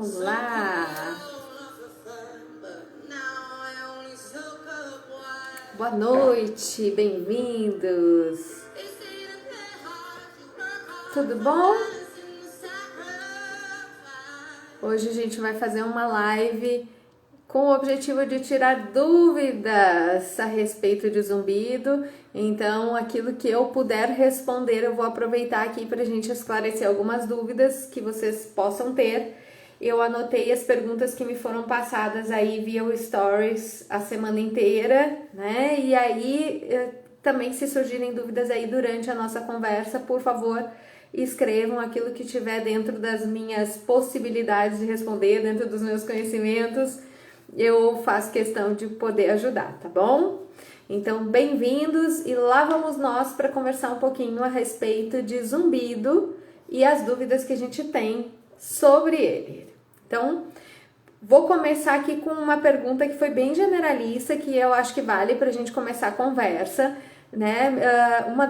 Olá! Boa noite, bem-vindos! Tudo bom? Hoje a gente vai fazer uma live com o objetivo de tirar dúvidas a respeito de zumbido. Então, aquilo que eu puder responder, eu vou aproveitar aqui para a gente esclarecer algumas dúvidas que vocês possam ter. Eu anotei as perguntas que me foram passadas aí via o Stories a semana inteira, né? E aí, também se surgirem dúvidas aí durante a nossa conversa, por favor, escrevam aquilo que tiver dentro das minhas possibilidades de responder, dentro dos meus conhecimentos. Eu faço questão de poder ajudar, tá bom? Então, bem-vindos e lá vamos nós para conversar um pouquinho a respeito de zumbido e as dúvidas que a gente tem sobre ele. Então, vou começar aqui com uma pergunta que foi bem generalista, que eu acho que vale para a gente começar a conversa, né?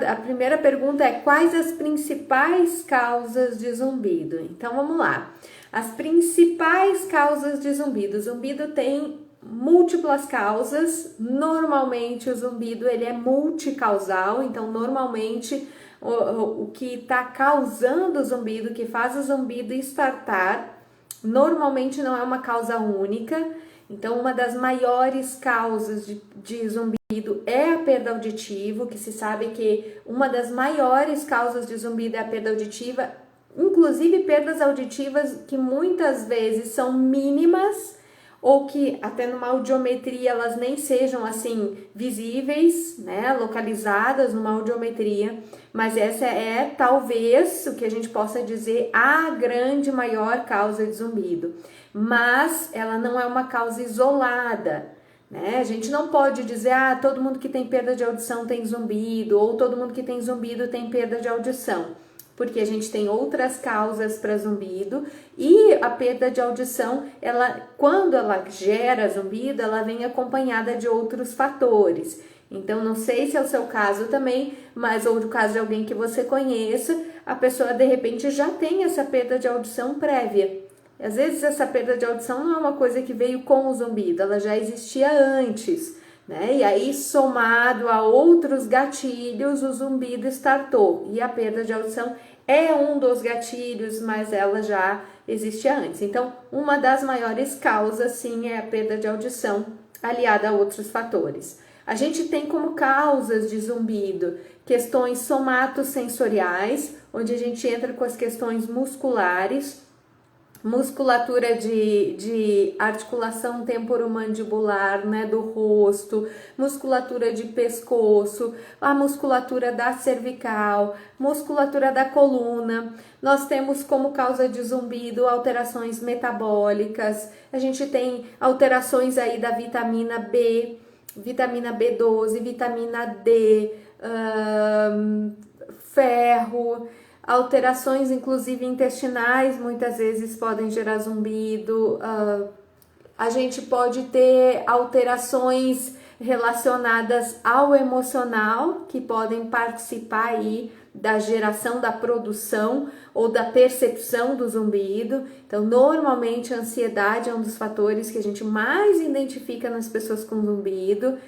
A primeira pergunta é: quais as principais causas de zumbido? Então, vamos lá. As principais causas de zumbido. O zumbido tem múltiplas causas. Normalmente o zumbido ele é multicausal, então normalmente o que está causando o zumbido, que faz o zumbido startar, normalmente não é uma causa única. Então uma das maiores causas de zumbido é a perda auditiva, que se sabe que uma das maiores causas de zumbido é a perda auditiva. Inclusive perdas auditivas que muitas vezes são mínimas ou que até numa audiometria elas nem sejam assim visíveis, né, localizadas numa audiometria, mas essa é talvez o que a gente possa dizer a grande maior causa de zumbido, mas ela não é uma causa isolada, né? A gente não pode dizer, todo mundo que tem perda de audição tem zumbido, ou todo mundo que tem zumbido tem perda de audição, porque a gente tem outras causas para zumbido e a perda de audição, quando ela gera zumbido, ela vem acompanhada de outros fatores. Então, não sei se é o seu caso também, mas ou o caso de alguém que você conheça, a pessoa de repente já tem essa perda de audição prévia. Às vezes essa perda de audição não é uma coisa que veio com o zumbido, ela já existia antes, né? E aí, somado a outros gatilhos, o zumbido startou. E a perda de audição é um dos gatilhos, mas ela já existia antes. Então, uma das maiores causas, sim, é a perda de audição, aliada a outros fatores. A gente tem como causas de zumbido questões somatosensoriais, onde a gente entra com as questões musculares, musculatura de articulação temporomandibular, né, do rosto, musculatura de pescoço, a musculatura da cervical, musculatura da coluna. Nós temos como causa de zumbido alterações metabólicas, a gente tem alterações aí da vitamina B, vitamina B12, vitamina D, ferro, alterações inclusive intestinais muitas vezes podem gerar zumbido. A gente pode ter alterações relacionadas ao emocional que podem participar aí da geração, da produção ou da percepção do zumbido. Então, normalmente a ansiedade é um dos fatores que a gente mais identifica nas pessoas com zumbido.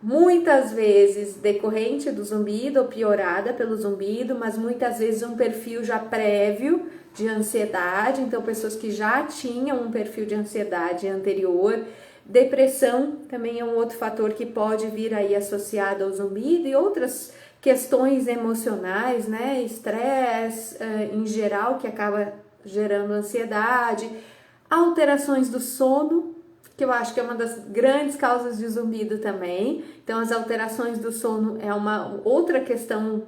Muitas vezes decorrente do zumbido ou piorada pelo zumbido, mas muitas vezes um perfil já prévio de ansiedade, então pessoas que já tinham um perfil de ansiedade anterior. Depressão também é um outro fator que pode vir aí associado ao zumbido e outras questões emocionais, né? Estresse em geral que acaba gerando ansiedade, alterações do sono, que eu acho que é uma das grandes causas de zumbido também. Então, as alterações do sono é uma outra questão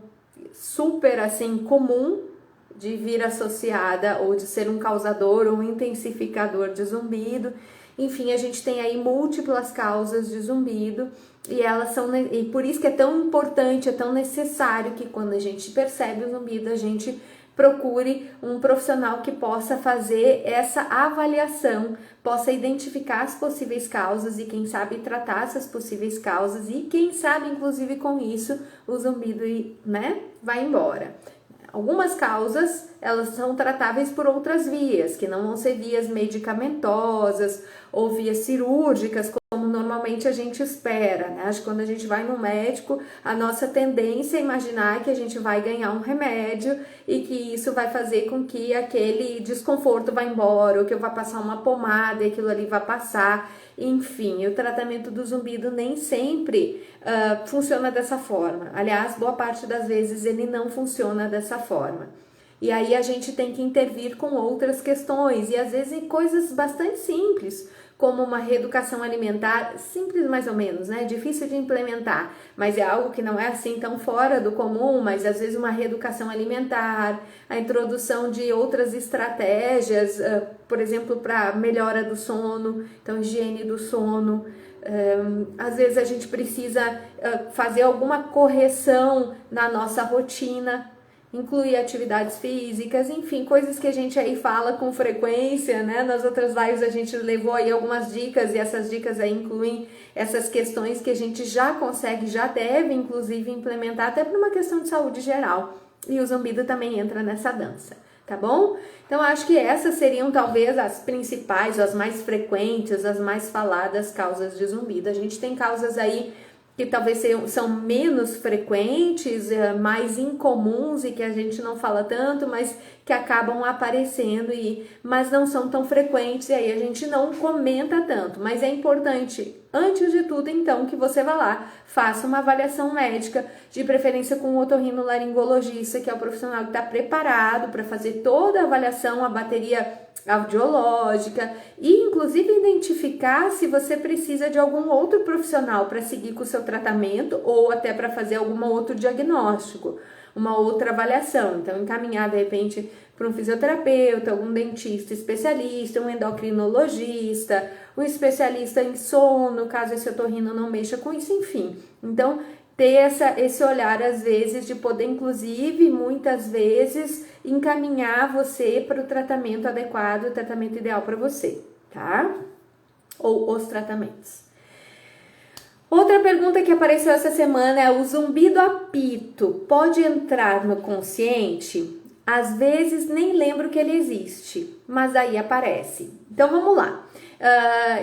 super, assim, comum de vir associada ou de ser um causador ou um intensificador de zumbido. Enfim, a gente tem aí múltiplas causas de zumbido e elas são, e por isso que é tão importante, é tão necessário que quando a gente percebe o zumbido, a gente procure um profissional que possa fazer essa avaliação, possa identificar as possíveis causas e quem sabe tratar essas possíveis causas e quem sabe inclusive com isso o zumbido, né, vai embora. algumas causas, elas são tratáveis por outras vias, que não vão ser vias medicamentosas ou vias cirúrgicas, como normalmente a gente espera, né? Acho que quando a gente vai no médico, a nossa tendência é imaginar que a gente vai ganhar um remédio e que isso vai fazer com que aquele desconforto vá embora, ou que eu vá passar uma pomada e aquilo ali vai passar. Enfim, o tratamento do zumbido nem sempre funciona dessa forma. Aliás, boa parte das vezes ele não funciona dessa forma. E aí a gente tem que intervir com outras questões, e às vezes em coisas bastante simples, como uma reeducação alimentar, simples mais ou menos, né? Difícil de implementar, mas é algo que não é assim tão fora do comum, mas às vezes uma reeducação alimentar, a introdução de outras estratégias, por exemplo, para melhora do sono, então higiene do sono. Às vezes a gente precisa fazer alguma correção na nossa rotina, incluir atividades físicas, enfim, coisas que a gente aí fala com frequência, né? Nas outras lives a gente levou aí algumas dicas, e essas dicas aí incluem essas questões que a gente já consegue, já deve inclusive implementar, até por uma questão de saúde geral. E o zumbido também entra nessa dança, tá bom? Então acho que essas seriam talvez as principais, as mais frequentes, as mais faladas causas de zumbido. A gente tem causas aí que talvez são menos frequentes, mais incomuns e que a gente não fala tanto, mas que acabam aparecendo, mas não são tão frequentes, e aí a gente não comenta tanto. Mas é importante, antes de tudo, então, que você vá lá, faça uma avaliação médica, de preferência com um otorrinolaringologista, que é o profissional que está preparado para fazer toda a avaliação, a bateria audiológica, e inclusive identificar se você precisa de algum outro profissional para seguir com o seu tratamento, ou até para fazer algum outro diagnóstico, uma outra avaliação. Então encaminhar de repente para um fisioterapeuta, algum dentista especialista, um endocrinologista, um especialista em sono, caso esse otorrino não mexa com isso, enfim. Então ter esse olhar às vezes de poder inclusive muitas vezes encaminhar você para o tratamento adequado, o tratamento ideal para você, tá? Ou os tratamentos. Outra pergunta que apareceu essa semana é: o zumbido apito pode entrar no consciente? Às vezes nem lembro que ele existe, mas aí aparece. Então vamos lá.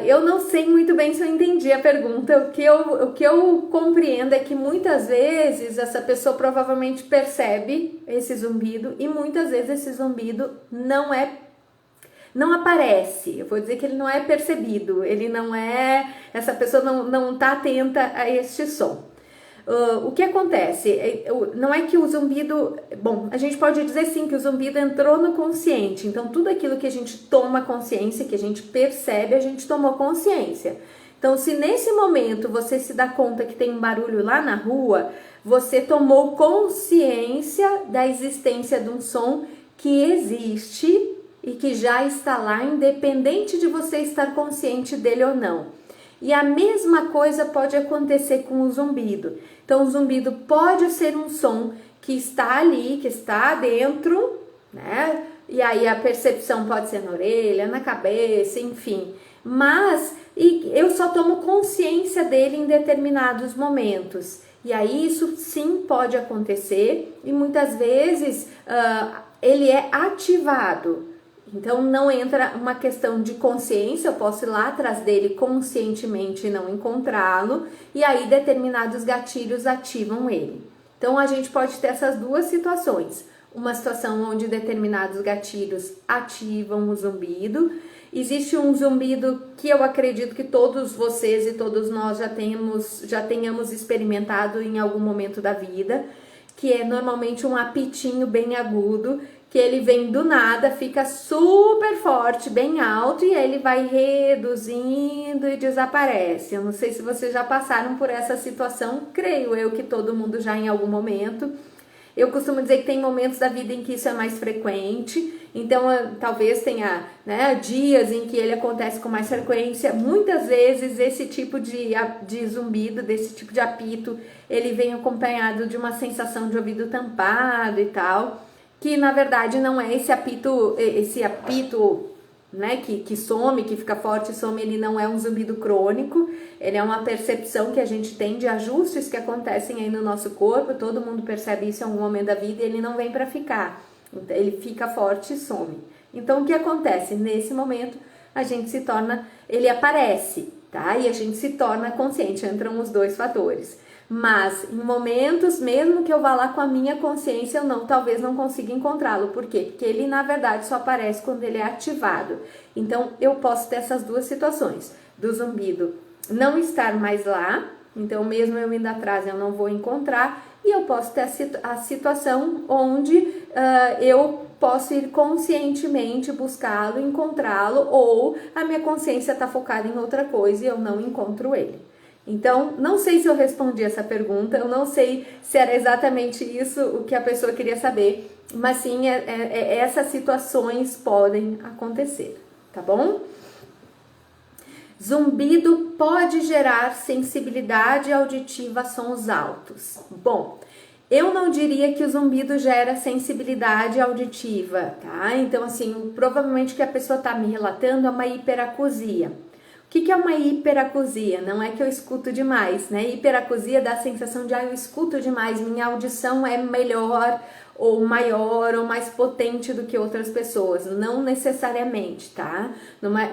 Eu não sei muito bem se eu entendi a pergunta. O que eu compreendo é que muitas vezes essa pessoa provavelmente percebe esse zumbido, e muitas vezes esse zumbido não aparece. Eu vou dizer que ele não é percebido, essa pessoa não está atenta a este som. O que acontece? Não é que o zumbido... Bom, a gente pode dizer sim que o zumbido entrou no consciente. Então, tudo aquilo que a gente toma consciência, que a gente percebe, a gente tomou consciência. Então, se nesse momento você se dá conta que tem um barulho lá na rua, você tomou consciência da existência de um som que existe e que já está lá, independente de você estar consciente dele ou não. E a mesma coisa pode acontecer com o zumbido. Então, o zumbido pode ser um som que está ali, que está dentro, né? E aí a percepção pode ser na orelha, na cabeça, enfim. Mas eu só tomo consciência dele em determinados momentos. E aí isso sim pode acontecer, e muitas vezes ele é ativado. Então não entra uma questão de consciência, eu posso ir lá atrás dele conscientemente e não encontrá-lo, e aí determinados gatilhos ativam ele. Então a gente pode ter essas duas situações, uma situação onde determinados gatilhos ativam o zumbido. Existe um zumbido que eu acredito que todos vocês e todos nós já tenhamos experimentado em algum momento da vida, que é normalmente um apitinho bem agudo, que ele vem do nada, fica super forte, bem alto, e aí ele vai reduzindo e desaparece. Eu não sei se vocês já passaram por essa situação, creio eu que todo mundo já em algum momento. Eu costumo dizer que tem momentos da vida em que isso é mais frequente, então talvez tenha, né, dias em que ele acontece com mais frequência. Muitas vezes esse tipo de zumbido, desse tipo de apito, ele vem acompanhado de uma sensação de ouvido tampado e tal, que na verdade não é esse apito né, que some, que fica forte, some, ele não é um zumbido crônico, ele é uma percepção que a gente tem de ajustes que acontecem aí no nosso corpo, todo mundo percebe isso em algum momento da vida e ele não vem para ficar, ele fica forte e some. Então, o que acontece? Nesse momento, a gente se torna, ele aparece, tá? E a gente se torna consciente, entram os dois fatores. Mas em momentos, mesmo que eu vá lá com a minha consciência, eu talvez não consiga encontrá-lo. Por quê? Porque ele, na verdade, só aparece quando ele é ativado. Então, eu posso ter essas duas situações. Do zumbido não estar mais lá, então mesmo eu indo atrás, eu não vou encontrar. E eu posso ter a situação onde eu posso ir conscientemente buscá-lo, encontrá-lo, ou a minha consciência está focada em outra coisa e eu não encontro ele. Então, não sei se eu respondi essa pergunta, eu não sei se era exatamente isso o que a pessoa queria saber, mas sim, essas situações podem acontecer, tá bom? Zumbido pode gerar sensibilidade auditiva a sons altos. Bom, eu não diria que o zumbido gera sensibilidade auditiva, tá? Então, assim, provavelmente o que a pessoa está me relatando é uma hiperacusia. O que é uma hiperacusia? Não é que eu escuto demais, né? Hiperacusia dá a sensação de, eu escuto demais, minha audição é melhor, ou maior, ou mais potente do que outras pessoas. Não necessariamente, tá?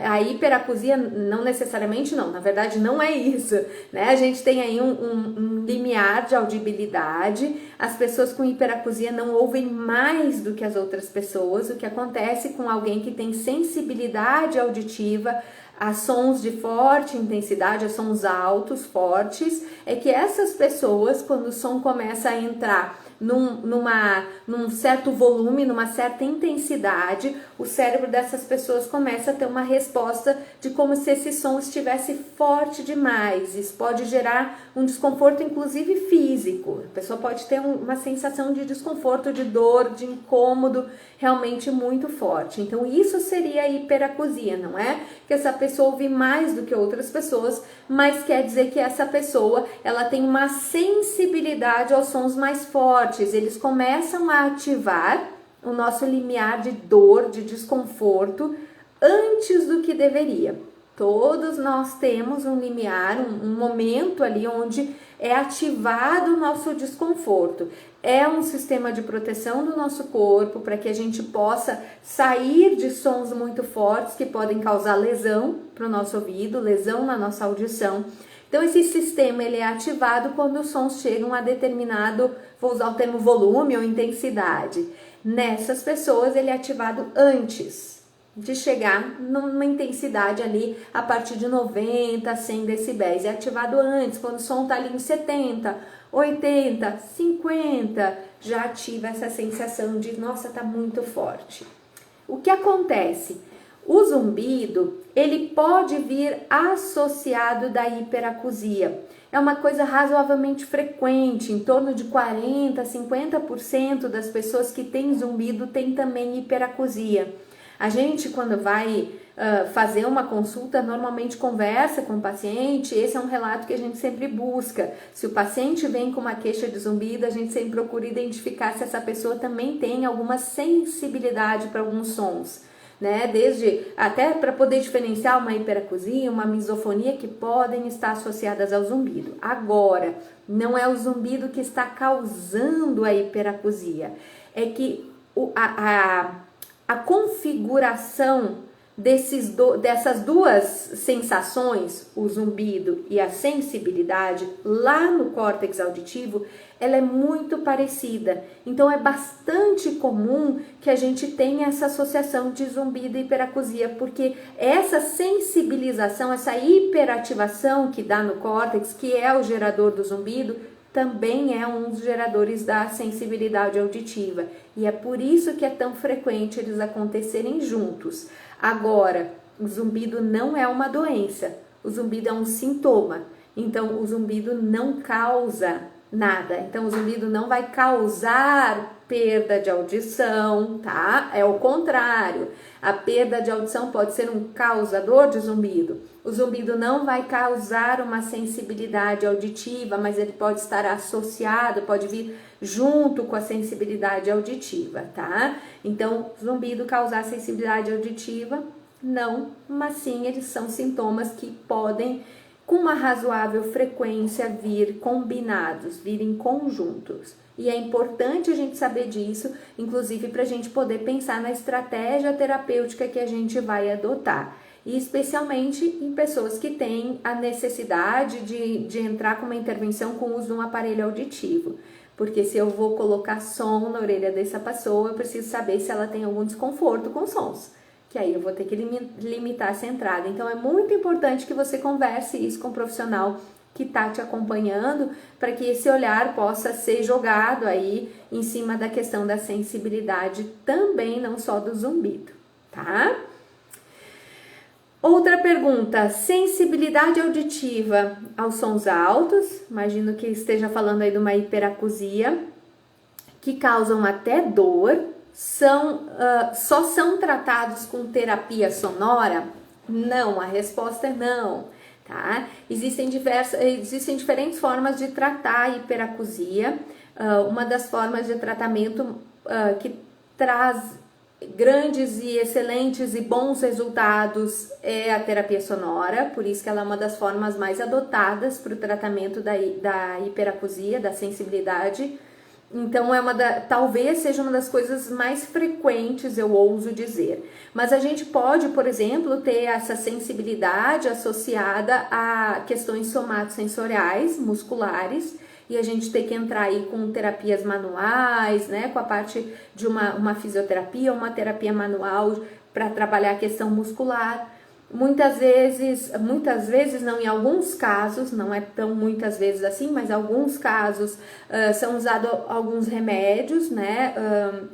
A hiperacusia, não necessariamente não, na verdade não é isso, né? A gente tem aí um limiar de audibilidade, as pessoas com hiperacusia não ouvem mais do que as outras pessoas. O que acontece com alguém que tem sensibilidade auditiva a sons de forte intensidade, a sons altos, fortes, é que essas pessoas, quando o som começa a entrar num certo volume, numa certa intensidade, o cérebro dessas pessoas começa a ter uma resposta de como se esse som estivesse forte demais. Isso pode gerar um desconforto, inclusive físico. A pessoa pode ter uma sensação de desconforto, de dor, de incômodo, realmente muito forte. Então, isso seria a hiperacusia, não é? Que essa pessoa ouve mais do que outras pessoas, mas quer dizer que essa pessoa, ela tem uma sensibilidade aos sons mais fortes. Eles começam a ativar o nosso limiar de dor, de desconforto, antes do que deveria. Todos nós temos um limiar, um momento ali onde é ativado o nosso desconforto. É um sistema de proteção do nosso corpo para que a gente possa sair de sons muito fortes que podem causar lesão para o nosso ouvido, lesão na nossa audição. Então, esse sistema ele é ativado quando os sons chegam a determinado, vou usar o termo volume ou intensidade. Nessas pessoas, ele é ativado antes de chegar numa intensidade ali a partir de 90, 100 decibéis. É ativado antes, quando o som está ali em 70, 80, 50, já ativa essa sensação de, nossa, tá muito forte. O que acontece? O zumbido, ele pode vir associado da hiperacusia. É uma coisa razoavelmente frequente, em torno de 40, 50% das pessoas que têm zumbido têm também hiperacusia. A gente, quando vai fazer uma consulta, normalmente conversa com o paciente, esse é um relato que a gente sempre busca. Se o paciente vem com uma queixa de zumbido, a gente sempre procura identificar se essa pessoa também tem alguma sensibilidade para alguns sons, né? Desde até para poder diferenciar uma hiperacusia, uma misofonia que podem estar associadas ao zumbido. Agora, não é o zumbido que está causando a hiperacusia, é que a configuração dessas duas sensações, o zumbido e a sensibilidade, lá no córtex auditivo, ela é muito parecida. Então, é bastante comum que a gente tenha essa associação de zumbido e hiperacusia, porque essa sensibilização, essa hiperativação que dá no córtex, que é o gerador do zumbido, também é um dos geradores da sensibilidade auditiva. E é por isso que é tão frequente eles acontecerem juntos. Agora, o zumbido não é uma doença, o zumbido é um sintoma. Então, o zumbido não causa nada. Então, o zumbido não vai causar perda de audição, tá? É o contrário. A perda de audição pode ser um causador de zumbido. O zumbido não vai causar uma sensibilidade auditiva, mas ele pode estar associado, pode vir junto com a sensibilidade auditiva, tá? Então, zumbido causar sensibilidade auditiva Não, mas sim, eles são sintomas que podem, com uma razoável frequência, vir combinados, vir em conjuntos. E é importante a gente saber disso, inclusive para a gente poder pensar na estratégia terapêutica que a gente vai adotar. E especialmente em pessoas que têm a necessidade de entrar com uma intervenção com o uso de um aparelho auditivo. Porque se eu vou colocar som na orelha dessa pessoa, eu preciso saber se ela tem algum desconforto com sons, que aí eu vou ter que limitar essa entrada. Então é muito importante que você converse isso com o profissional que está te acompanhando, para que esse olhar possa ser jogado aí em cima da questão da sensibilidade também, não só do zumbido, tá? Outra pergunta, sensibilidade auditiva aos sons altos, imagino que esteja falando aí de uma hiperacusia, que causam até dor, só são tratados com terapia sonora? Não, a resposta é não, tá? Existem diferentes formas de tratar a hiperacusia. Uma das formas de tratamento que traz grandes e excelentes e bons resultados é a terapia sonora, por isso que ela é uma das formas mais adotadas para o tratamento da hiperacusia, da sensibilidade. Então talvez seja uma das coisas mais frequentes, eu ouso dizer. Mas a gente pode, por exemplo, ter essa sensibilidade associada a questões somatosensoriais, musculares, e a gente tem que entrar aí com terapias manuais, né, com a parte de uma fisioterapia, uma terapia manual para trabalhar a questão muscular. Muitas vezes não, em alguns casos, não é tão muitas vezes assim, mas em alguns casos são usados alguns remédios, né,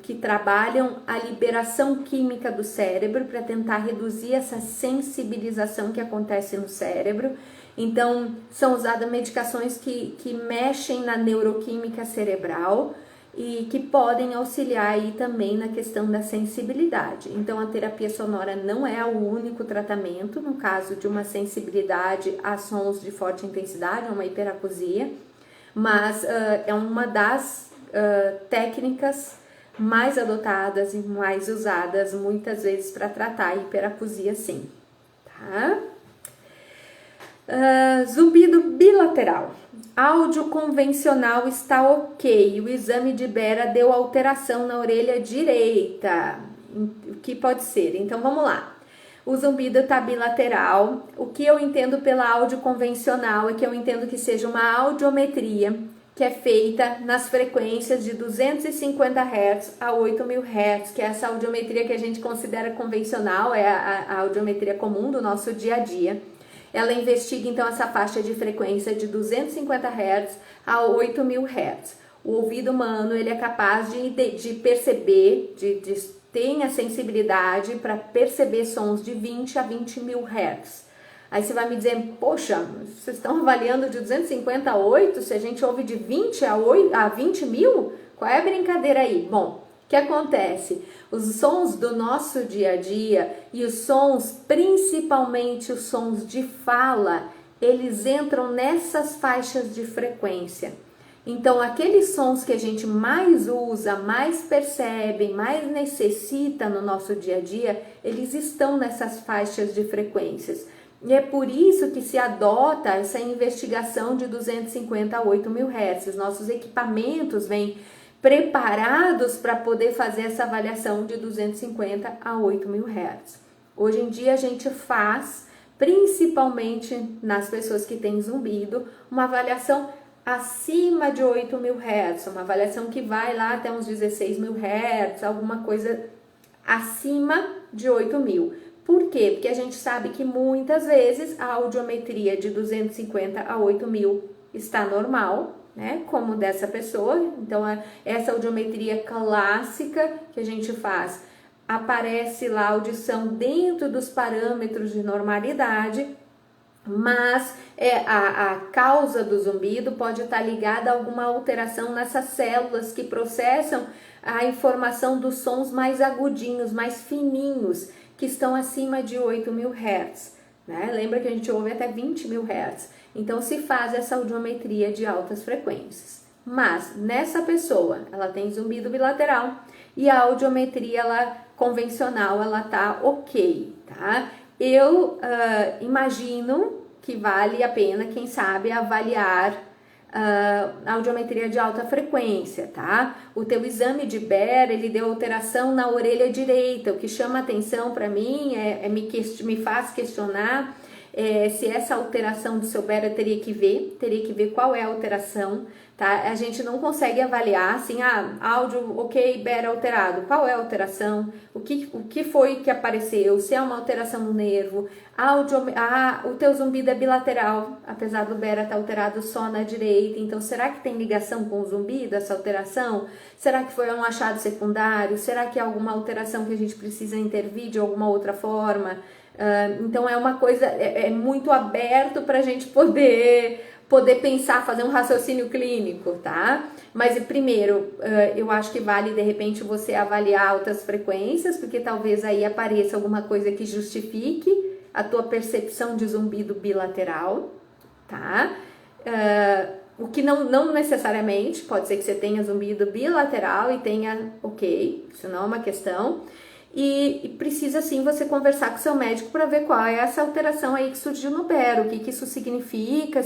que trabalham a liberação química do cérebro para tentar reduzir essa sensibilização que acontece no cérebro. Então, são usadas medicações que mexem na neuroquímica cerebral e que podem auxiliar aí também na questão da sensibilidade. Então, a terapia sonora não é o único tratamento no caso de uma sensibilidade a sons de forte intensidade, uma hiperacusia, mas é uma das técnicas mais adotadas e mais usadas muitas vezes para tratar a hiperacusia, sim, tá? Zumbido bilateral. Áudio convencional está ok. O exame de Bera deu alteração na orelha direita. O que pode ser? Então vamos lá. O zumbido está bilateral. O que eu entendo pela áudio convencional é que eu entendo que seja uma audiometria que é feita nas frequências de 250 Hz a 8.000 Hz, que é essa audiometria que a gente considera convencional, é a audiometria comum do nosso dia a dia. Ela investiga então essa faixa de frequência de 250 Hz a 8.000 Hz. O ouvido humano ele é capaz de perceber, tem a sensibilidade para perceber sons de 20 a 20.000 Hz. Aí você vai me dizer, poxa, vocês estão avaliando de 250 a 8, se a gente ouve de 20 a 20.000? Qual é a brincadeira aí? Bom, o que acontece? Os sons do nosso dia a dia e os sons, principalmente os sons de fala, eles entram nessas faixas de frequência. Então, aqueles sons que a gente mais usa, mais percebe, mais necessita no nosso dia a dia, eles estão nessas faixas de frequências. E é por isso que se adota essa investigação de 250 a 8.000 Hz. Nossos equipamentos vêm preparados para poder fazer essa avaliação de 250 a 8.000 Hz. Hoje em dia a gente faz, principalmente nas pessoas que têm zumbido, uma avaliação acima de 8.000 Hz, uma avaliação que vai lá até uns 16.000 Hz, alguma coisa acima de 8.000. Por quê? Porque a gente sabe que muitas vezes a audiometria de 250 a 8.000 está normal, né? Como dessa pessoa. Então, essa audiometria clássica que a gente faz, aparece lá a audição dentro dos parâmetros de normalidade, mas a causa do zumbido pode estar ligada a alguma alteração nessas células que processam a informação dos sons mais agudinhos, mais fininhos, que estão acima de 8.000 Hz, né? Lembra que a gente ouve até 20.000 Hz. Então, se faz essa audiometria de altas frequências. Mas, nessa pessoa, ela tem zumbido bilateral e a audiometria convencional, ela tá ok. tá? Eu imagino que vale a pena, quem sabe, avaliar audiometria de alta frequência, tá? O teu exame de Baer, ele deu alteração na orelha direita, o que chama atenção para mim me faz questionar se essa alteração do seu Baer eu teria que ver qual é a alteração, tá? A gente não consegue avaliar assim, áudio, ok, Baer alterado, qual é a alteração, o que foi que apareceu, se é uma alteração no nervo, o teu zumbido é bilateral, apesar do Baer estar alterado só na direita, então será que tem ligação com o zumbido, essa alteração? Será que foi um achado secundário? Será que é alguma alteração que a gente precisa intervir de alguma outra forma? Então é uma coisa, é muito aberto para a gente poder pensar, fazer um raciocínio clínico, tá? Mas primeiro, eu acho que vale de repente você avaliar altas frequências, porque talvez aí apareça alguma coisa que justifique a tua percepção de zumbido bilateral, tá? O que não necessariamente, pode ser que você tenha zumbido bilateral e tenha, ok, isso não é uma questão. E precisa sim você conversar com o seu médico para ver qual é essa alteração aí que surgiu no Baer, o que isso significa,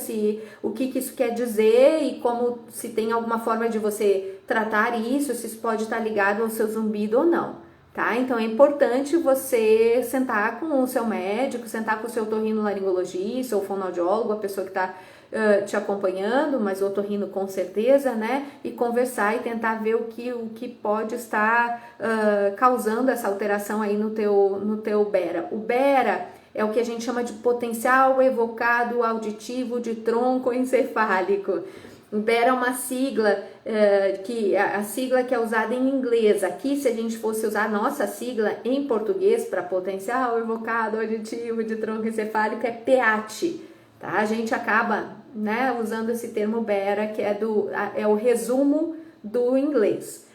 o que isso quer dizer e como, se tem alguma forma de você tratar isso, se isso pode estar ligado ao seu zumbido ou não, tá? Então é importante você sentar com o seu médico, sentar com o seu otorrinolaringologista ou fonoaudiólogo, a pessoa que está te acompanhando, mas o otorrino com certeza, né? E conversar e tentar ver o que pode estar causando essa alteração aí no teu BERA. O BERA é o que a gente chama de potencial evocado auditivo de tronco encefálico. O BERA é uma sigla, a sigla que é usada em inglês. Aqui, se a gente fosse usar a nossa sigla em português para potencial evocado auditivo de tronco encefálico, é PEAT. Tá? A gente acaba, né, usando esse termo BERA, que é o resumo do inglês.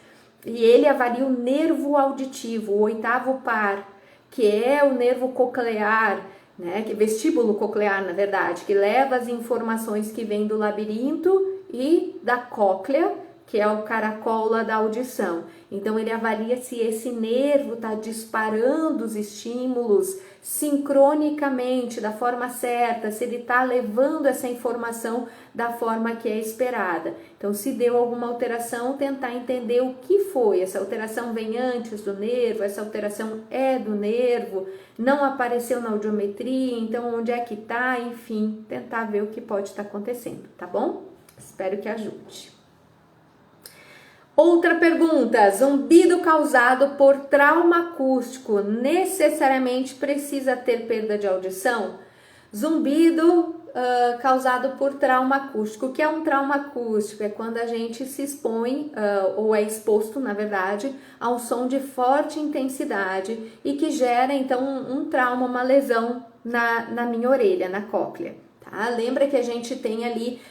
E ele avalia o nervo auditivo, o oitavo par, que é o nervo coclear, né, que é vestíbulo coclear, na verdade, que leva as informações que vêm do labirinto e da cóclea, que é o caracol lá da audição. Então ele avalia se esse nervo está disparando os estímulos sincronicamente, da forma certa, se ele está levando essa informação da forma que é esperada. Então, se deu alguma alteração, tentar entender o que foi. Essa alteração vem antes do nervo, essa alteração é do nervo, não apareceu na audiometria, então onde é que está? Enfim, tentar ver o que pode estar acontecendo, tá bom? Espero que ajude. Outra pergunta, zumbido causado por trauma acústico necessariamente precisa ter perda de audição? Zumbido causado por trauma acústico. O que é um trauma acústico? É quando a gente se expõe, ou é exposto, na verdade, a um som de forte intensidade e que gera, então, um trauma, uma lesão na minha orelha, na cóclea. Tá? Lembra que a gente tem ali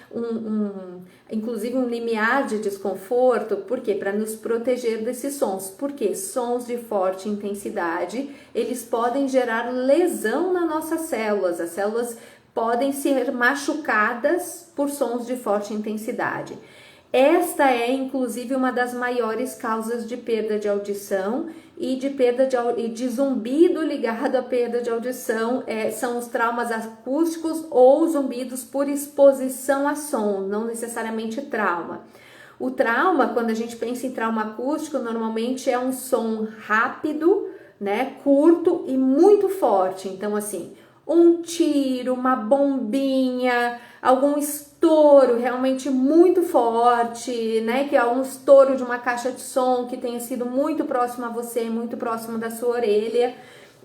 inclusive um limiar de desconforto, por quê? Para nos proteger desses sons, porque sons de forte intensidade, eles podem gerar lesão nas nossas células, as células podem ser machucadas por sons de forte intensidade. Esta é, inclusive, uma das maiores causas de perda de audição e de zumbido ligado à perda de audição, são os traumas acústicos ou zumbidos por exposição a som, não necessariamente trauma. O trauma, quando a gente pensa em trauma acústico, normalmente é um som rápido, né, curto e muito forte. Então, assim, um tiro, uma bombinha, algum estouro realmente muito forte, né? Que é um estouro de uma caixa de som que tenha sido muito próximo a você, muito próximo da sua orelha.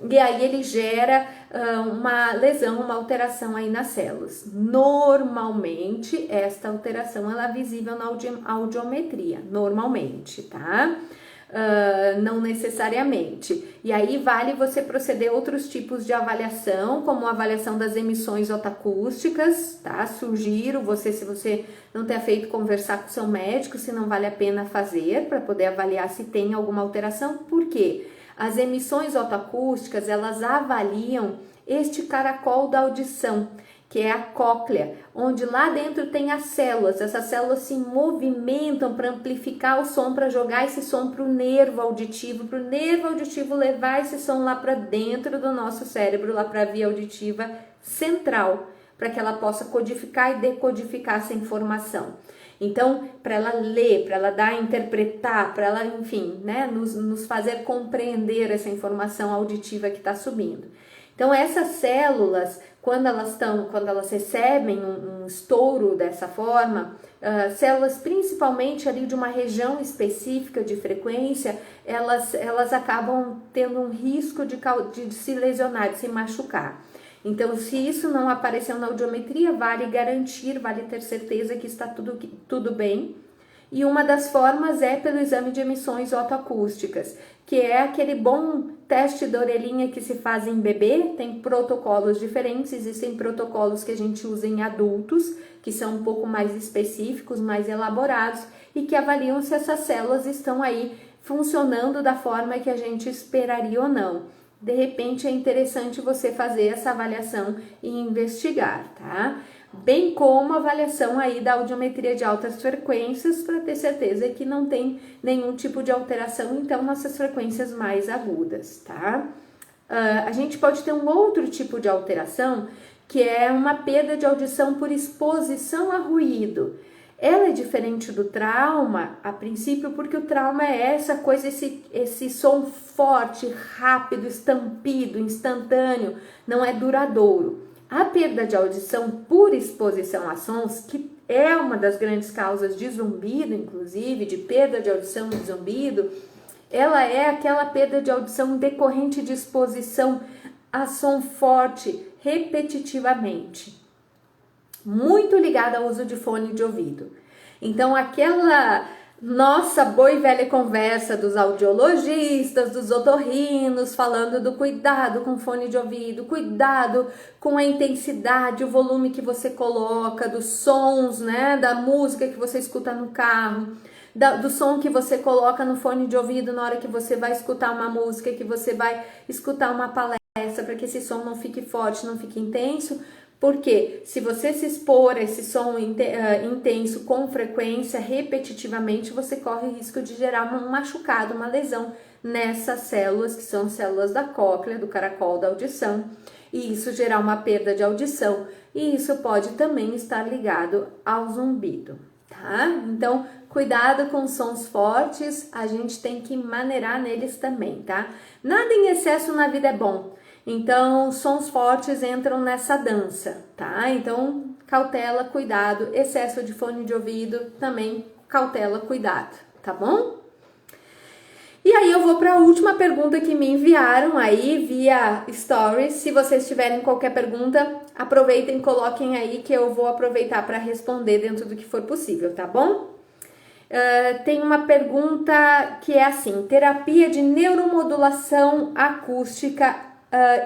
E aí ele gera uma lesão, uma alteração aí nas células. Normalmente, esta alteração ela é visível na audiometria, normalmente, tá? Não necessariamente. E aí vale você proceder a outros tipos de avaliação, como a avaliação das emissões otacústicas, tá? Sugiro você, se você não ter feito, conversar com seu médico, se não vale a pena fazer, para poder avaliar se tem alguma alteração. Por quê? As emissões otacústicas, elas avaliam este caracol da audição, que é a cóclea, onde lá dentro tem as células. Essas células se movimentam para amplificar o som, para jogar esse som para o nervo auditivo levar esse som lá para dentro do nosso cérebro, lá para a via auditiva central, para que ela possa codificar e decodificar essa informação. Então, para ela ler, para ela interpretar, para ela, enfim, né, nos fazer compreender essa informação auditiva que está subindo. Então, essas células, quando elas recebem um estouro dessa forma, células principalmente ali de uma região específica de frequência, elas acabam tendo um risco de se lesionar, de se machucar. Então, se isso não apareceu na audiometria, vale ter certeza que está tudo bem. E uma das formas é pelo exame de emissões otoacústicas, que é aquele bom teste da orelhinha que se faz em bebê. Tem protocolos diferentes, existem protocolos que a gente usa em adultos, que são um pouco mais específicos, mais elaborados, e que avaliam se essas células estão aí funcionando da forma que a gente esperaria ou não. De repente é interessante você fazer essa avaliação e investigar, tá? Bem como a avaliação aí da audiometria de altas frequências para ter certeza que não tem nenhum tipo de alteração, então, nessas frequências mais agudas, tá? A gente pode ter um outro tipo de alteração, que é uma perda de audição por exposição a ruído. Ela é diferente do trauma, a princípio, porque o trauma é essa coisa, esse som forte, rápido, estampido, instantâneo, não é duradouro. A perda de audição por exposição a sons, que é uma das grandes causas de zumbido, inclusive, de perda de audição e zumbido, ela é aquela perda de audição decorrente de exposição a som forte, repetitivamente. Muito ligada ao uso de fone de ouvido. Então, aquela nossa boa e velha conversa dos audiologistas, dos otorrinos, falando do cuidado com fone de ouvido, cuidado com a intensidade, o volume que você coloca, dos sons, né, da música que você escuta no carro, do som que você coloca no fone de ouvido na hora que você vai escutar uma música, que você vai escutar uma palestra, para que esse som não fique forte, não fique intenso. Porque se você se expor a esse som intenso com frequência, repetitivamente, você corre o risco de gerar um machucado, uma lesão nessas células, que são células da cóclea, do caracol da audição, e isso gerar uma perda de audição. E isso pode também estar ligado ao zumbido, tá? Então, cuidado com sons fortes, a gente tem que maneirar neles também, tá? Nada em excesso na vida é bom. Então, sons fortes entram nessa dança, tá? Então, cautela, cuidado, excesso de fone de ouvido, também cautela, cuidado, tá bom? E aí eu vou para a última pergunta que me enviaram aí via Stories. Se vocês tiverem qualquer pergunta, aproveitem, coloquem aí que eu vou aproveitar para responder dentro do que for possível, tá bom? Tem uma pergunta que é assim: terapia de neuromodulação acústica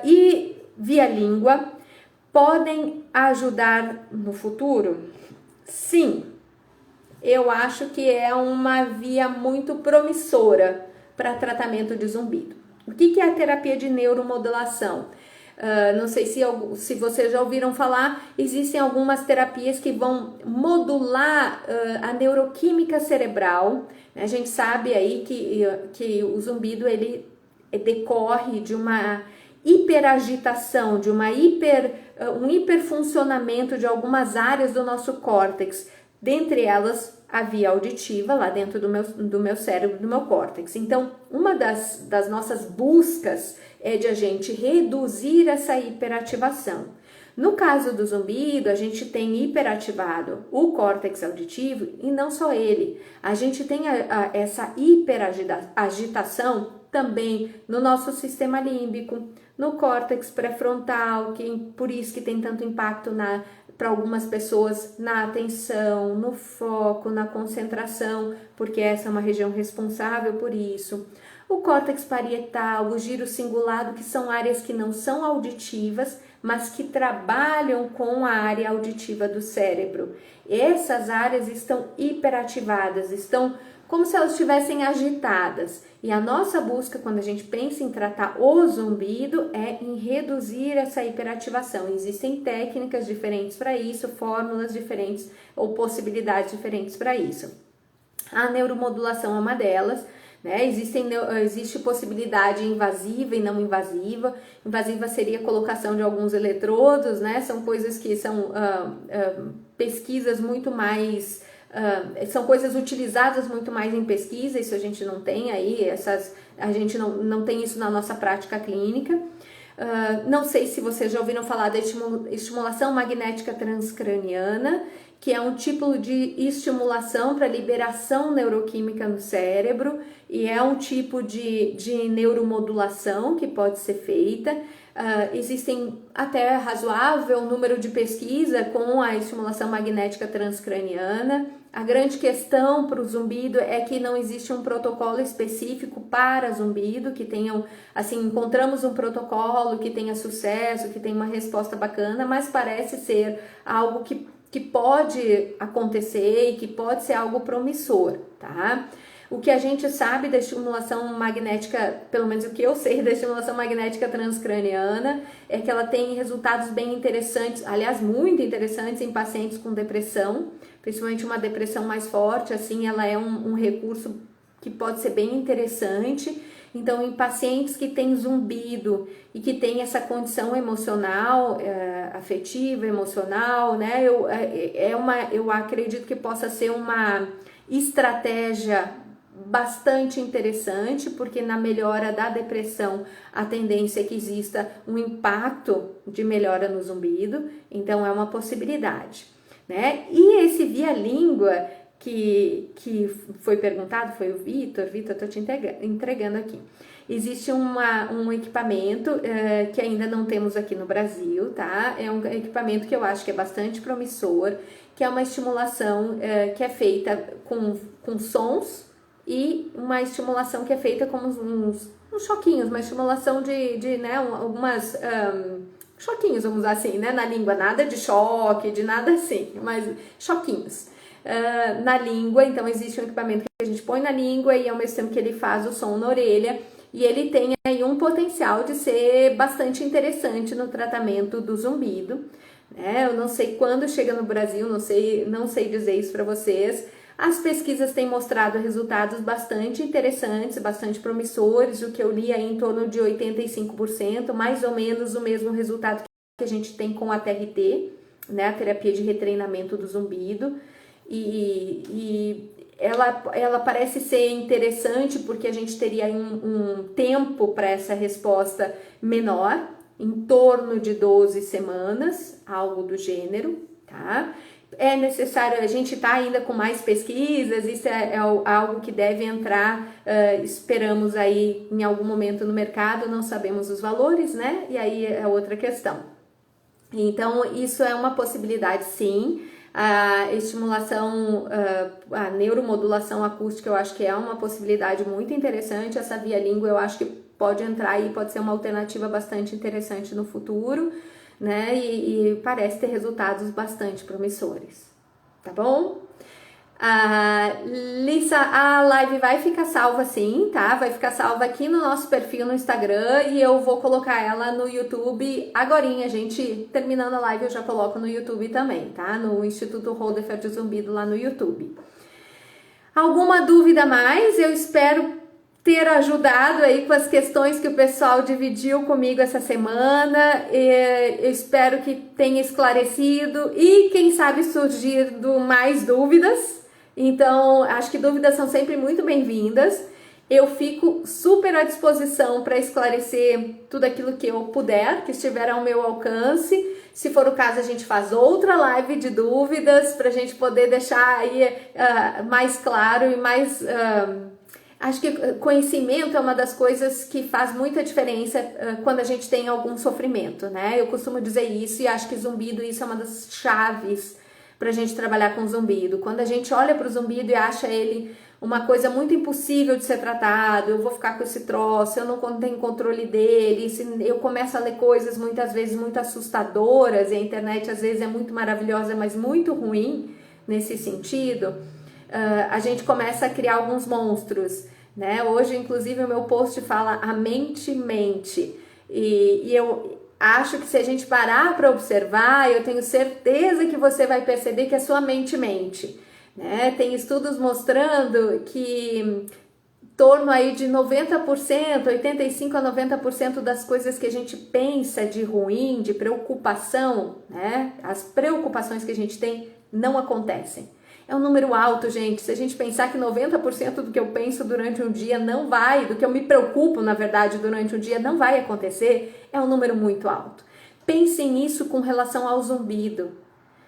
e via língua podem ajudar no futuro? Sim, eu acho que é uma via muito promissora para tratamento de zumbido. O que é a terapia de neuromodulação? Não sei se vocês já ouviram falar, existem algumas terapias que vão modular a neuroquímica cerebral. A gente sabe aí que o zumbido ele decorre de uma hiperagitação, de um hiperfuncionamento de algumas áreas do nosso córtex, dentre elas a via auditiva, lá dentro do meu cérebro, do meu córtex. Então, uma das nossas buscas é de a gente reduzir essa hiperativação. No caso do zumbido, a gente tem hiperativado o córtex auditivo e não só ele. A gente tem essa hiperagitação também no nosso sistema límbico, no córtex pré-frontal, por isso que tem tanto impacto para algumas pessoas na atenção, no foco, na concentração, porque essa é uma região responsável por isso. O córtex parietal, o giro cingulado, que são áreas que não são auditivas, mas que trabalham com a área auditiva do cérebro. Essas áreas estão hiperativadas, estão como se elas estivessem agitadas. E a nossa busca, quando a gente pensa em tratar o zumbido, é em reduzir essa hiperativação. Existem técnicas diferentes para isso, fórmulas diferentes ou possibilidades diferentes para isso. A neuromodulação é uma delas, né? Existe possibilidade invasiva e não invasiva. Invasiva seria a colocação de alguns eletrodos, né? São coisas que são pesquisas muito mais... são coisas utilizadas muito mais em pesquisa, isso a gente não tem aí, a gente não tem isso na nossa prática clínica. Não sei se vocês já ouviram falar da estimulação magnética transcraniana, que é um tipo de estimulação para liberação neuroquímica no cérebro, e é um tipo de neuromodulação que pode ser feita. Existem até razoável número de pesquisa com a estimulação magnética transcraniana. A grande questão para o zumbido é que não existe um protocolo específico para zumbido, que tenham, assim, encontramos um protocolo que tenha sucesso, que tenha uma resposta bacana, mas parece ser algo que pode acontecer e que pode ser algo promissor, tá? O que a gente sabe da estimulação magnética, pelo menos o que eu sei da estimulação magnética transcraniana, é que ela tem resultados bem interessantes, aliás, muito interessantes em pacientes com depressão, principalmente uma depressão mais forte, assim, ela é um recurso que pode ser bem interessante. Então, em pacientes que têm zumbido e que têm essa condição emocional, afetiva, emocional, né, eu acredito que possa ser uma estratégia bastante interessante, porque na melhora da depressão a tendência é que exista um impacto de melhora no zumbido, então é uma possibilidade, né? E esse via-língua que foi perguntado, foi o Vitor, tô te entregando aqui. Existe um equipamento que ainda não temos aqui no Brasil, tá? É um equipamento que eu acho que é bastante promissor, que é uma estimulação que é feita com sons e uma estimulação que é feita com uns choquinhos, uma estimulação de né, algumas choquinhos, vamos usar assim, né, na língua, nada de choque, de nada assim, mas choquinhos. Na língua, então existe um equipamento que a gente põe na língua e ao mesmo tempo que ele faz o som na orelha, e ele tem aí um potencial de ser bastante interessante no tratamento do zumbido, né? Eu não sei quando chega no Brasil, não sei dizer isso para vocês. As pesquisas têm mostrado resultados bastante interessantes, bastante promissores, o que eu li aí em torno de 85%, mais ou menos o mesmo resultado que a gente tem com a TRT, né, a terapia de retreinamento do zumbido. E ela parece ser interessante porque a gente teria um tempo para essa resposta menor, em torno de 12 semanas, algo do gênero, tá? É necessário, a gente tá ainda com mais pesquisas, isso é algo que deve entrar, esperamos aí em algum momento no mercado, não sabemos os valores, né? E aí é outra questão. Então, isso é uma possibilidade, sim. A estimulação, a neuromodulação acústica eu acho que é uma possibilidade muito interessante. Essa via-língua eu acho que pode entrar e pode ser uma alternativa bastante interessante no futuro, né? E parece ter resultados bastante promissores, tá bom? Lissa, a live vai ficar salva sim, tá? Vai ficar salva aqui no nosso perfil no Instagram e eu vou colocar ela no YouTube agorinha, gente. Terminando a live eu já coloco no YouTube também, tá? No Instituto Rodefer de Zumbido lá no YouTube. Alguma dúvida mais? Eu espero ter ajudado aí com as questões que o pessoal dividiu comigo essa semana. Eu espero que tenha esclarecido e quem sabe surgindo mais dúvidas. Então, acho que dúvidas são sempre muito bem-vindas. Eu fico super à disposição para esclarecer tudo aquilo que eu puder, que estiver ao meu alcance. Se for o caso, a gente faz outra live de dúvidas para a gente poder deixar aí mais claro e mais... Acho que conhecimento é uma das coisas que faz muita diferença quando a gente tem algum sofrimento, né? Eu costumo dizer isso e acho que zumbido, isso é uma das chaves para a gente trabalhar com zumbido. Quando a gente olha para o zumbido e acha ele uma coisa muito impossível de ser tratado, eu vou ficar com esse troço, eu não tenho controle dele, eu começo a ler coisas muitas vezes muito assustadoras, e a internet às vezes é muito maravilhosa, mas muito ruim nesse sentido, a gente começa a criar alguns monstros, né? Hoje, inclusive, o meu post fala a mente mente, e eu acho que se a gente parar para observar, eu tenho certeza que você vai perceber que a sua mente mente. Né? Tem estudos mostrando que em torno aí de 90%, 85% a 90% das coisas que a gente pensa de ruim, de preocupação, né? As preocupações que a gente tem não acontecem. É um número alto, gente. Se a gente pensar que 90% do que eu penso durante um dia não vai, do que eu me preocupo, na verdade, durante um dia não vai acontecer, é um número muito alto. Pense nisso com relação ao zumbido.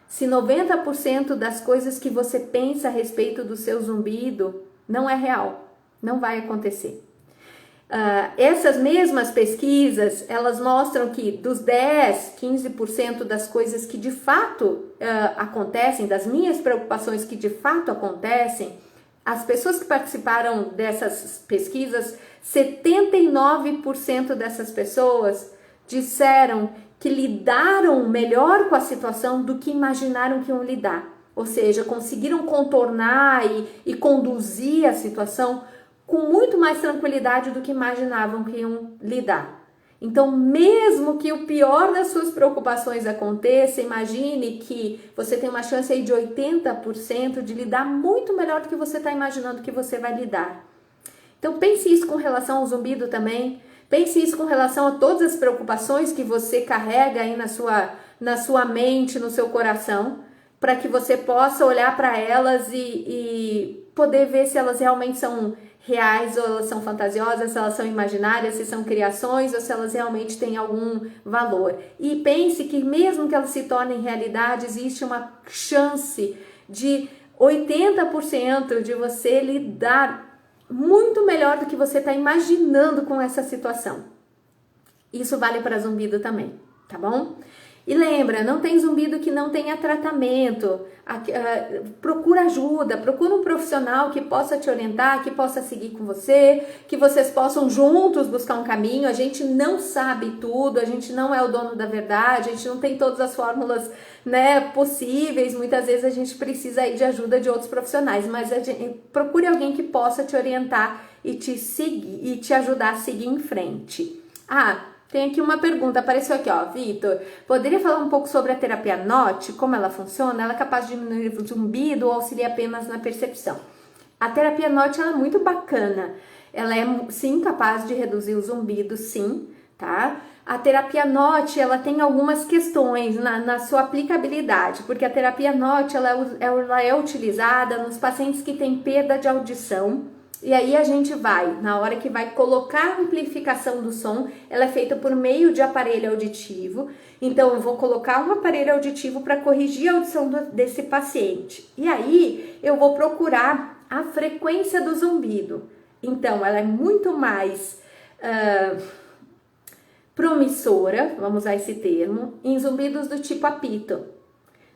Se 90% das coisas que você pensa a respeito do seu zumbido não é real, não vai acontecer. Essas mesmas pesquisas, elas mostram que dos 10, 15% das coisas que de fato acontecem, das minhas preocupações que de fato acontecem, as pessoas que participaram dessas pesquisas, 79% dessas pessoas disseram que lidaram melhor com a situação do que imaginaram que iam lidar. Ou seja, conseguiram contornar e conduzir a situação com muito mais tranquilidade do que imaginavam que iam lidar. Então, mesmo que o pior das suas preocupações aconteça, imagine que você tem uma chance aí de 80% de lidar muito melhor do que você está imaginando que você vai lidar. Então, pense isso com relação ao zumbido também. Pense isso com relação a todas as preocupações que você carrega aí na sua mente, no seu coração, para que você possa olhar para elas e poder ver se elas realmente são reais ou elas são fantasiosas, se elas são imaginárias, se são criações ou se elas realmente têm algum valor. E pense que mesmo que elas se tornem realidade, existe uma chance de 80% de você lidar muito melhor do que você está imaginando com essa situação. Isso vale para zumbido também, tá bom? E lembra, não tem zumbido que não tenha tratamento. Procura ajuda, procura um profissional que possa te orientar, que possa seguir com você, que vocês possam juntos buscar um caminho. A gente não sabe tudo, a gente não é o dono da verdade, a gente não tem todas as fórmulas, né, possíveis. Muitas vezes a gente precisa aí de ajuda de outros profissionais, mas procure alguém que possa te orientar e te seguir e te ajudar a seguir em frente. Tem aqui uma pergunta, apareceu aqui, ó, Vitor, poderia falar um pouco sobre a terapia NOT, como ela funciona? Ela é capaz de diminuir o zumbido ou auxilia apenas na percepção? A terapia NOT, ela é muito bacana, ela é, sim, capaz de reduzir o zumbido, sim, tá? A terapia NOT, ela tem algumas questões na sua aplicabilidade, porque a terapia NOT, ela é utilizada nos pacientes que têm perda de audição. E aí a gente vai, na hora que vai colocar a amplificação do som, ela é feita por meio de aparelho auditivo. Então eu vou colocar um aparelho auditivo para corrigir a audição desse paciente. E aí eu vou procurar a frequência do zumbido. Então ela é muito mais promissora, vamos usar esse termo, em zumbidos do tipo apito,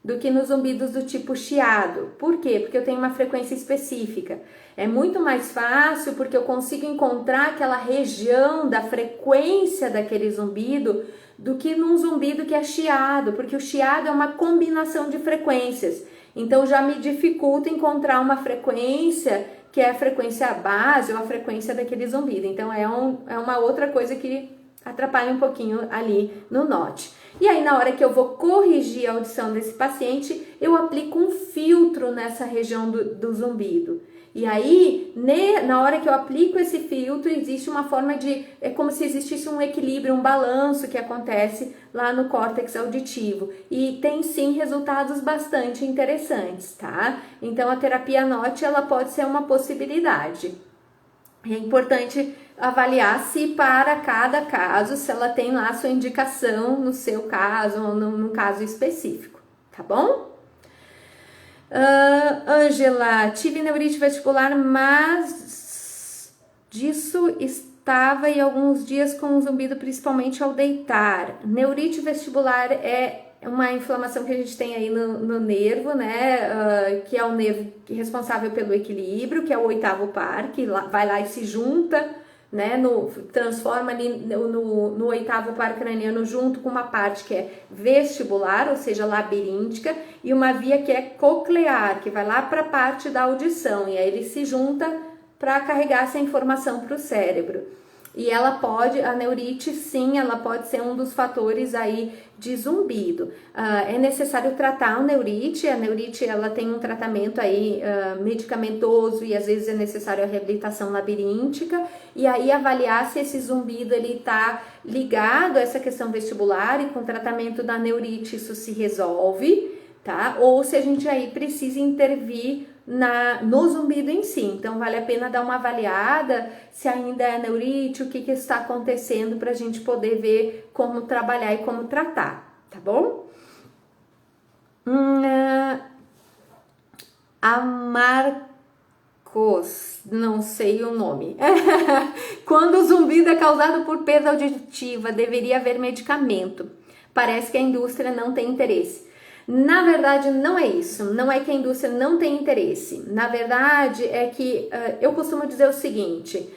do que nos zumbidos do tipo chiado. Por quê? Porque eu tenho uma frequência específica. É muito mais fácil porque eu consigo encontrar aquela região da frequência daquele zumbido do que num zumbido que é chiado, porque o chiado é uma combinação de frequências. Então já me dificulta encontrar uma frequência que é a frequência base ou a frequência daquele zumbido. Então é uma outra coisa que atrapalha um pouquinho ali no NOT. E aí, na hora que eu vou corrigir a audição desse paciente, eu aplico um filtro nessa região do zumbido. E aí, na hora que eu aplico esse filtro, existe uma forma de... É como se existisse um equilíbrio, um balanço que acontece lá no córtex auditivo. E tem, sim, resultados bastante interessantes, tá? Então, a terapia NOT, ela pode ser uma possibilidade. É importante avaliar se para cada caso, se ela tem lá a sua indicação no seu caso ou no caso específico, tá bom? Ângela, tive neurite vestibular, mas disso estava em alguns dias com zumbido, principalmente ao deitar. Neurite vestibular é uma inflamação que a gente tem aí no nervo, né, que é o nervo responsável pelo equilíbrio, que é o oitavo par, que vai lá e se junta, né, transforma ali no oitavo par craniano junto com uma parte que é vestibular, ou seja, labiríntica, e uma via que é coclear, que vai lá para a parte da audição, e aí ele se junta para carregar essa informação para o cérebro. E a neurite, sim, ela pode ser um dos fatores aí de zumbido. É necessário tratar a neurite ela tem um tratamento aí medicamentoso e às vezes é necessário a reabilitação labiríntica e aí avaliar se esse zumbido ele está ligado a essa questão vestibular e com o tratamento da neurite isso se resolve, tá? Ou se a gente aí precisa intervir no zumbido em si. Então vale a pena dar uma avaliada se ainda é neurite, o que está acontecendo para a gente poder ver como trabalhar e como tratar, tá bom? A Marcos, não sei o nome. Quando o zumbido é causado por perda auditiva, deveria haver medicamento. Parece que a indústria não tem interesse. Na verdade, não é isso. Não é que a indústria não tem interesse. Na verdade, é que eu costumo dizer o seguinte: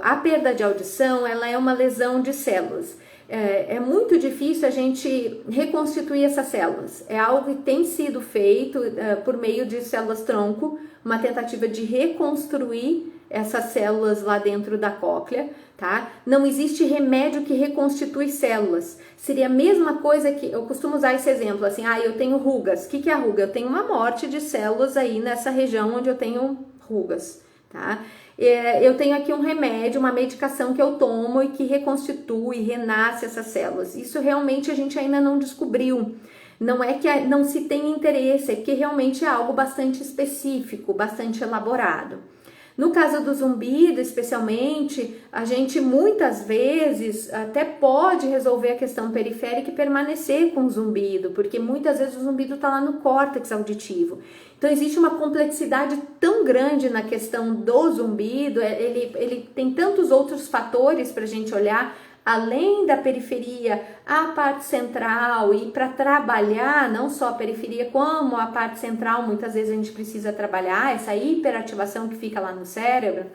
a perda de audição ela é uma lesão de células. É muito difícil a gente reconstituir essas células. É algo que tem sido feito por meio de células-tronco, uma tentativa de reconstruir essas células lá dentro da cóclea, tá? Não existe remédio que reconstitui células. Seria a mesma coisa que, eu costumo usar esse exemplo, assim, eu tenho rugas. O que é a ruga? Eu tenho uma morte de células aí nessa região onde eu tenho rugas, tá? Eu tenho aqui um remédio, uma medicação que eu tomo e que reconstitui, renasce essas células. Isso realmente a gente ainda não descobriu. Não é que não se tem interesse, é que realmente é algo bastante específico, bastante elaborado. No caso do zumbido, especialmente, a gente muitas vezes até pode resolver a questão periférica e permanecer com o zumbido, porque muitas vezes o zumbido está lá no córtex auditivo. Então existe uma complexidade tão grande na questão do zumbido, ele tem tantos outros fatores para a gente olhar, além da periferia, a parte central, e para trabalhar não só a periferia como a parte central, muitas vezes a gente precisa trabalhar essa hiperativação que fica lá no cérebro,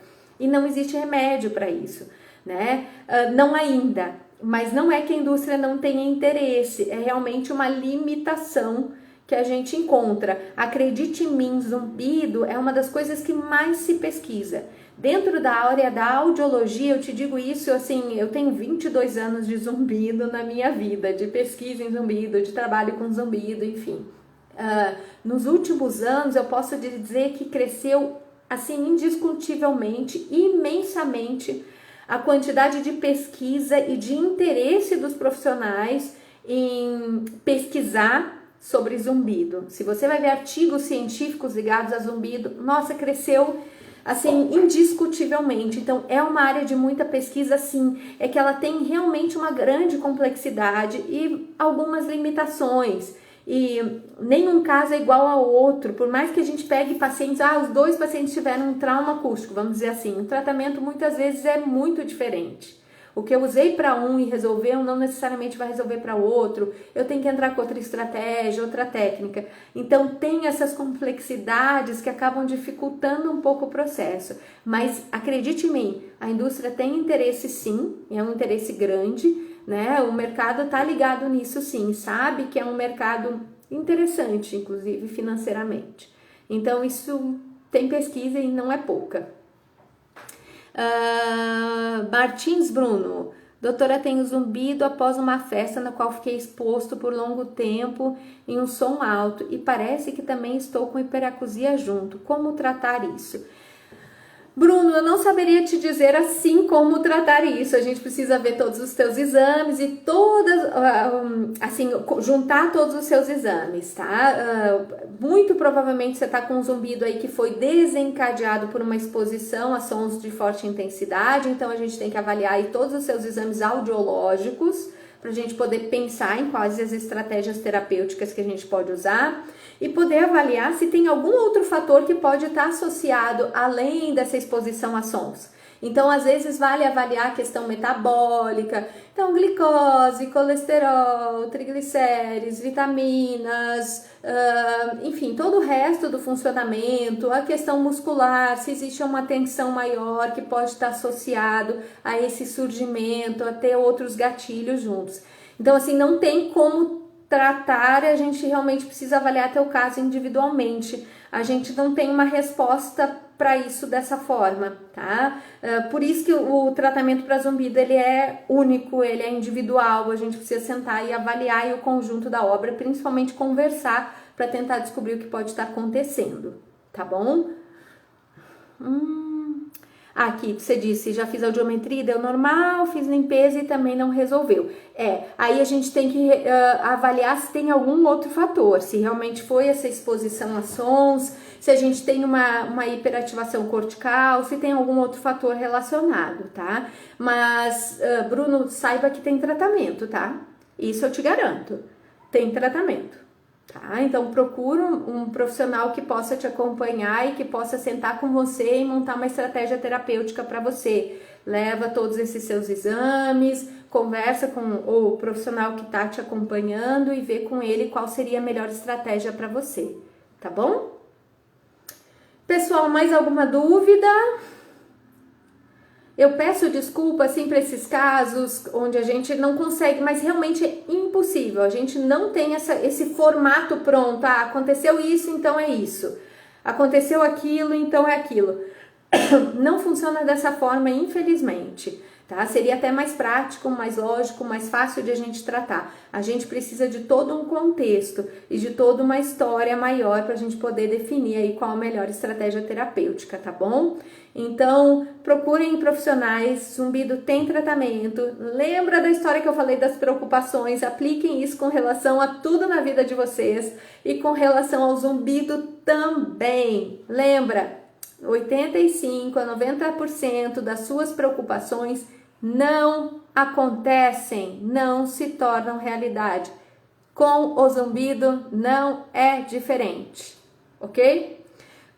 e não existe remédio para isso, né? Não ainda, mas não é que a indústria não tenha interesse, é realmente uma limitação que a gente encontra. Acredite em mim, zumbido é uma das coisas que mais se pesquisa. Dentro da área da audiologia, eu te digo isso, assim, eu tenho 22 anos de zumbido na minha vida, de pesquisa em zumbido, de trabalho com zumbido, enfim. Nos últimos anos, eu posso dizer que cresceu, assim, indiscutivelmente, imensamente, a quantidade de pesquisa e de interesse dos profissionais em pesquisar sobre zumbido. Se você vai ver artigos científicos ligados a zumbido, nossa, cresceu assim, indiscutivelmente. Então, é uma área de muita pesquisa, sim, é que ela tem realmente uma grande complexidade e algumas limitações. E nenhum caso é igual ao outro, por mais que a gente pegue pacientes, os dois pacientes tiveram um trauma acústico, vamos dizer assim, o tratamento muitas vezes é muito diferente. O que eu usei para um e resolveu não necessariamente vai resolver para o outro. Eu tenho que entrar com outra estratégia, outra técnica. Então tem essas complexidades que acabam dificultando um pouco o processo. Mas acredite em mim, a indústria tem interesse sim, é um interesse grande, né? O mercado está ligado nisso sim, sabe que é um mercado interessante, inclusive financeiramente. Então isso tem pesquisa e não é pouca. Martins Bruno, doutora, tenho zumbido após uma festa na qual fiquei exposto por longo tempo em um som alto e parece que também estou com hiperacusia junto. Como tratar isso? Bruno, eu não saberia te dizer assim como tratar isso. A gente precisa ver todos os teus exames e assim, juntar todos os seus exames, tá? Muito provavelmente você tá com um zumbido aí que foi desencadeado por uma exposição a sons de forte intensidade, então a gente tem que avaliar aí todos os seus exames audiológicos para a gente poder pensar em quais as estratégias terapêuticas que a gente pode usar e poder avaliar se tem algum outro fator que pode estar associado além dessa exposição a sons. Então, às vezes, vale avaliar a questão metabólica, então, glicose, colesterol, triglicérides, vitaminas, enfim, todo o resto do funcionamento, a questão muscular, se existe uma tensão maior que pode estar associado a esse surgimento, a ter outros gatilhos juntos. Então, assim, não tem como tratar, a gente realmente precisa avaliar teu caso individualmente. A gente não tem uma resposta para isso dessa forma, tá? Por isso que o tratamento para zumbido, ele é único, ele é individual, a gente precisa sentar e avaliar aí o conjunto da obra, principalmente conversar para tentar descobrir o que pode estar acontecendo, tá bom? Aqui, você disse, já fiz audiometria, deu normal, fiz limpeza e também não resolveu. Aí a gente tem que avaliar se tem algum outro fator, se realmente foi essa exposição a sons, se a gente tem uma hiperativação cortical, se tem algum outro fator relacionado, tá? Mas, Bruno, saiba que tem tratamento, tá? Isso eu te garanto, tem tratamento. Tá? Então procura um profissional que possa te acompanhar e que possa sentar com você e montar uma estratégia terapêutica para você. Leva todos esses seus exames, conversa com o profissional que está te acompanhando e vê com ele qual seria a melhor estratégia para você, tá bom? Pessoal, mais alguma dúvida? Eu peço desculpa, assim, para esses casos onde a gente não consegue, mas realmente é impossível. A gente não tem esse formato pronto. Aconteceu isso, então é isso. Aconteceu aquilo, então é aquilo. Não funciona dessa forma, infelizmente. Tá? Seria até mais prático, mais lógico, mais fácil de a gente tratar. A gente precisa de todo um contexto e de toda uma história maior para a gente poder definir aí qual a melhor estratégia terapêutica, tá bom? Então, procurem profissionais, zumbido tem tratamento. Lembra da história que eu falei das preocupações, apliquem isso com relação a tudo na vida de vocês e com relação ao zumbido também. Lembra, 85 a 90% das suas preocupações não acontecem, não se tornam realidade. Com o zumbido não é diferente, ok?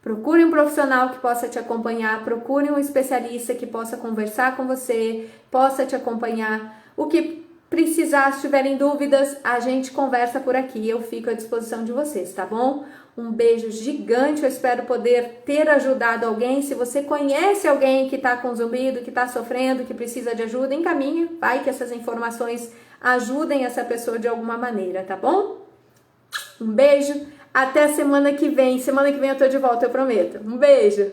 Procure um profissional que possa te acompanhar, procure um especialista que possa conversar com você, possa te acompanhar. O que precisar, se tiverem dúvidas, a gente conversa por aqui, eu fico à disposição de vocês, tá bom? Um beijo gigante, eu espero poder ter ajudado alguém. Se você conhece alguém que está com zumbido, que está sofrendo, que precisa de ajuda, encaminhe, vai que essas informações ajudem essa pessoa de alguma maneira, tá bom? Um beijo, até semana que vem. Semana que vem eu tô de volta, eu prometo. Um beijo!